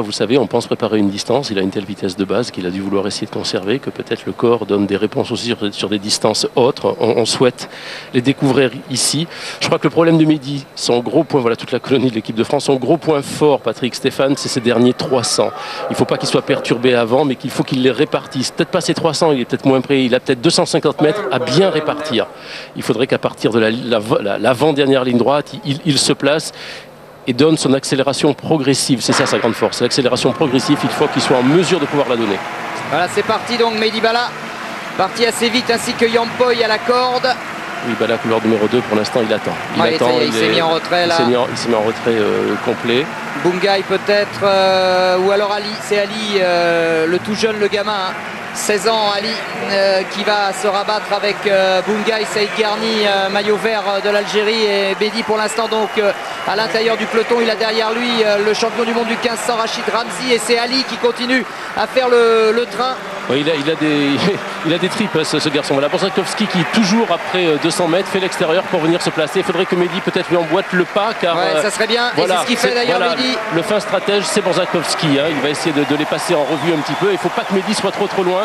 fois, vous savez, on pense préparer une distance. Il a une telle vitesse de base qu'il a dû vouloir essayer de conserver, que peut-être le corps donne des réponses aussi sur des distances autres. On souhaite les découvrir ici. Je crois que le problème de Mehdi, son gros point, voilà toute la colonie de l'équipe de France, son gros point fort, Patrick Stéphane, c'est ces derniers 300. Il ne faut pas qu'il soit perturbé avant, mais qu'il faut qu'il les répartisse. Peut-être pas ces 300, il est peut-être moins près. Il a peut-être 250 mètres à bien répartir. Il faudrait qu'à partir de l'avant-dernière ligne droite, il se place et donne son accélération progressive. C'est ça sa grande force. L'accélération progressive, il faut qu'il soit en mesure de pouvoir la donner. Voilà, c'est parti donc, Mehdi Bala. Parti assez vite, ainsi que Yampoy à la corde. Oui, Bala, couleur numéro 2, pour l'instant, il attend. Il s'est mis en retrait, là. Il s'est mis en retrait complet. Bungay peut-être, ou alors Ali. C'est Ali, le tout jeune, le gamin. 16 ans, Ali, qui va se rabattre avec Bungay, Saïd Garni, maillot vert de l'Algérie, et Mehdi pour l'instant donc à l'intérieur du peloton. Il a derrière lui le champion du monde du 1500 Rachid Ramzi, et c'est Ali qui continue à faire le train. Oui, il a des tripes, ce garçon. Voilà, Borzakowski qui toujours après 200 mètres fait l'extérieur pour venir se placer. Il faudrait que Mehdi peut-être lui emboîte le pas, car ça serait bien. Voilà, et c'est ce qu'il fait d'ailleurs, Mehdi. Le fin stratège, c'est Borzakowski. Il va essayer de les passer en revue un petit peu. Il ne faut pas que Mehdi soit trop loin.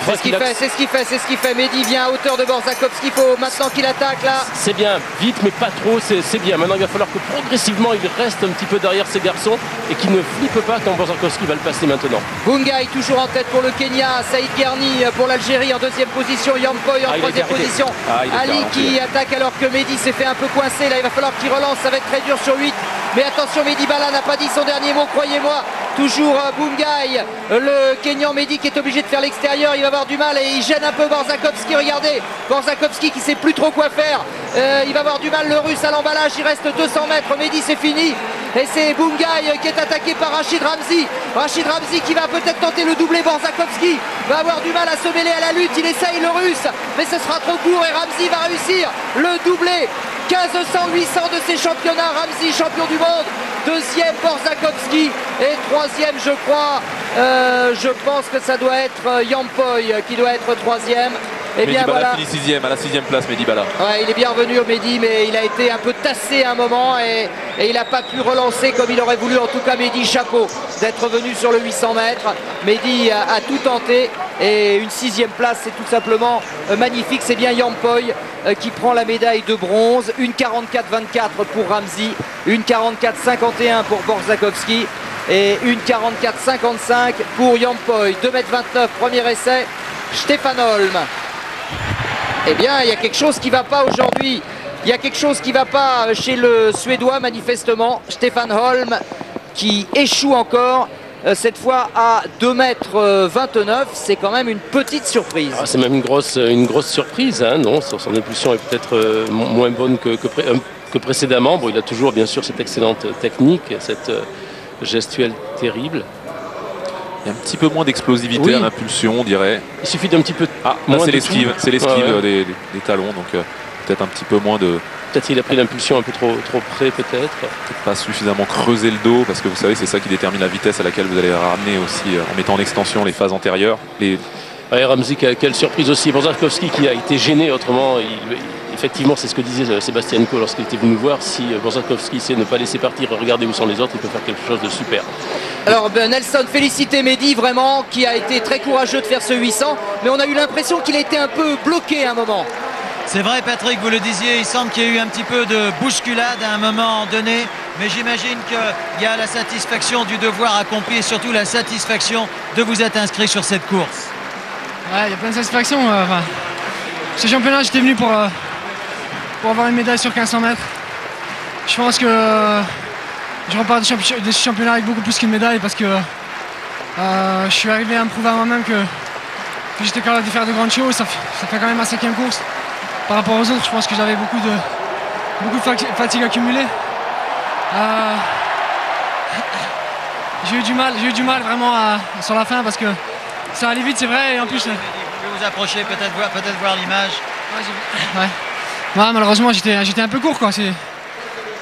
C'est ce qu'il fait. Mehdi vient à hauteur de Borzakowski. Il faut maintenant qu'il attaque là. C'est bien, vite mais pas trop, c'est bien. Maintenant il va falloir que progressivement il reste un petit peu derrière ces garçons et qu'il ne flippe pas quand Borzakowski va le passer maintenant. Bungay toujours en tête pour le Kenya. Saïd Garni pour l'Algérie en deuxième position. Yampoy en troisième position. Ali qui attaque alors que Mehdi s'est fait un peu coincer. Là il va falloir qu'il relance, ça va être très dur sur 8. Mais attention, Mehdi Bala n'a pas dit son dernier mot, croyez-moi. Toujours Bungay, le Kenyan Mehdi qui est obligé de faire l'extérieur. Il va avoir du mal et il gêne un peu Borzakowski. Regardez, Borzakowski qui sait plus trop quoi faire. Il va avoir du mal, le russe à l'emballage. Il reste 200 mètres. Mehdi, c'est fini. Et c'est Bungay qui est attaqué par Rachid Ramzi. Rachid Ramzi qui va peut-être tenter le doublé. Borzakowski va avoir du mal à se mêler à la lutte. Il essaye le russe, mais ce sera trop court et Ramzi va réussir le doublé. 1500-800 de ces championnats. Ramzi, champion du monde. Deuxième, Borzakowski. Et troisième, je crois, je pense que ça doit être Yampoy qui doit être troisième. Et bien Bala voilà. finit sixième, à la sixième place, Mehdi Bala. Ouais, il est bien revenu au Mehdi, mais il a été un peu tassé à un moment et il n'a pas pu relancer comme il aurait voulu. En tout cas, Mehdi, chapeau d'être venu sur le 800 mètres. Mehdi a tout tenté et une sixième place, c'est tout simplement magnifique. C'est bien Yampoy qui prend la médaille de bronze. Une 44-24 pour Ramzi, une 44-51 pour Borzakowski et une 44-55 pour Yampoy. 2,29 m, premier essai, Stéphane Holm. Eh bien, il y a quelque chose qui ne va pas aujourd'hui. Il y a quelque chose qui ne va pas chez le Suédois, manifestement. Stéphane Holm qui échoue encore, cette fois à 2,29 m. C'est quand même une petite surprise. C'est même une grosse surprise. Non, son impulsion est peut-être moins bonne que précédemment. Bon, il a toujours, bien sûr, cette excellente technique, cette gestuelle terrible. Il y a un petit peu moins d'explosivité à l'impulsion, on dirait. Il suffit d'un petit peu. Là c'est l'esquive, des talons, donc peut-être un petit peu moins de. Peut-être qu'il a pris l'impulsion un peu trop près, peut-être. Peut-être pas suffisamment creuser le dos, parce que vous savez, c'est ça qui détermine la vitesse à laquelle vous allez ramener aussi, en mettant en extension les phases antérieures. Ramzi, quelle surprise aussi. Borzakowski qui a été gêné autrement. Effectivement, c'est ce que disait Sébastien Coe lorsqu'il était venu nous voir. Si Borzakowski sait ne pas laisser partir, regarder où sont les autres, il peut faire quelque chose de super. Alors Nelson, félicité Mehdi vraiment, qui a été très courageux de faire ce 800, mais on a eu l'impression qu'il a été un peu bloqué à un moment. C'est vrai, Patrick, vous le disiez, il semble qu'il y a eu un petit peu de bousculade à un moment donné, mais j'imagine qu'il y a la satisfaction du devoir accompli et surtout la satisfaction de vous être inscrit sur cette course. Ouais, il y a plein de satisfaction. Ce championnat, j'étais venu pour avoir une médaille sur 1500 mètres. Je pense que je repars de ce championnat avec beaucoup plus qu'une médaille parce que je suis arrivé à me prouver à moi-même que j'étais capable de faire de grandes choses. Ça fait quand même ma 5e course. Par rapport aux autres, je pense que j'avais beaucoup de fatigue accumulée. J'ai eu du mal vraiment sur la fin parce que ça allait vite, c'est vrai, et en plus. Vous pouvez vous approcher, peut-être voir l'image. Ouais, malheureusement, j'étais un peu court, quoi.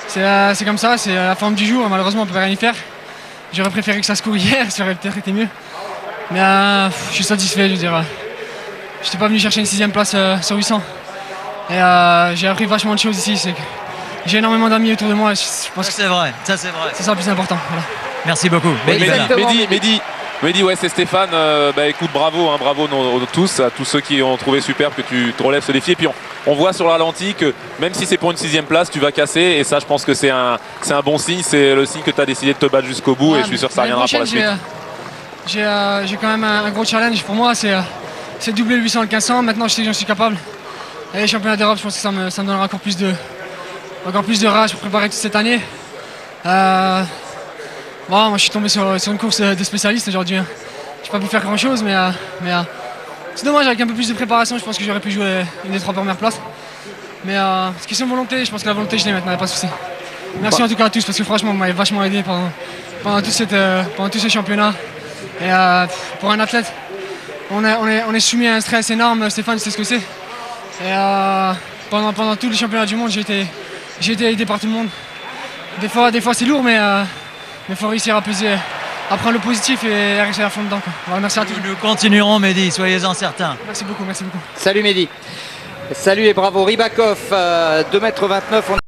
C'est comme ça, c'est la forme du jour. Malheureusement, on peut pas rien y faire. J'aurais préféré que ça se court hier, ça aurait peut-être été mieux. Mais je suis satisfait, je veux dire. J'étais pas venu chercher une 6e place sur 800. Et j'ai appris vachement de choses ici. J'ai énormément d'amis autour de moi. Je pense ça, c'est vrai. C'est ça le plus important. Voilà. Merci beaucoup. Exactement. Mehdi, ouais, c'est Stéphane. Écoute, bravo, hein, bravo tous, à tous ceux qui ont trouvé superbe que tu te relèves ce défi. Et puis on voit sur le ralenti que même si c'est pour une 6e place, tu vas casser. Et ça, je pense que c'est un bon signe. C'est le signe que tu as décidé de te battre jusqu'au bout. Et je suis sûr que ça reviendra pour la suite. J'ai quand même un gros challenge pour moi. C'est doubler le 800 et le 1500. Maintenant, je sais que j'en suis capable. Et les championnats d'Europe, je pense que ça me donnera encore plus de rage pour préparer toute cette année. Moi, je suis tombé sur une course de spécialistes aujourd'hui. Hein. Je n'ai pas pu faire grand chose, mais c'est dommage. Avec un peu plus de préparation, je pense que j'aurais pu jouer une des 3 premières places. Mais c'est question de volonté. Je pense que la volonté, je l'ai maintenant, il n'y a pas de souci. Merci en tout cas à tous, parce que franchement, vous m'avez vachement aidé pendant tous ces championnats. Et pour un athlète, on est soumis à un stress énorme. Stéphane, c'est ce que c'est. Et pendant tous les championnats du monde, j'ai été aidé par tout le monde. Des fois c'est lourd, mais il faut réussir à prendre le positif et à réussir à fond dedans. Voilà, merci à tous. Nous continuerons, Mehdi, soyez-en certains. Merci beaucoup. Salut Mehdi. Salut et bravo. Rybakov, 2,29 m.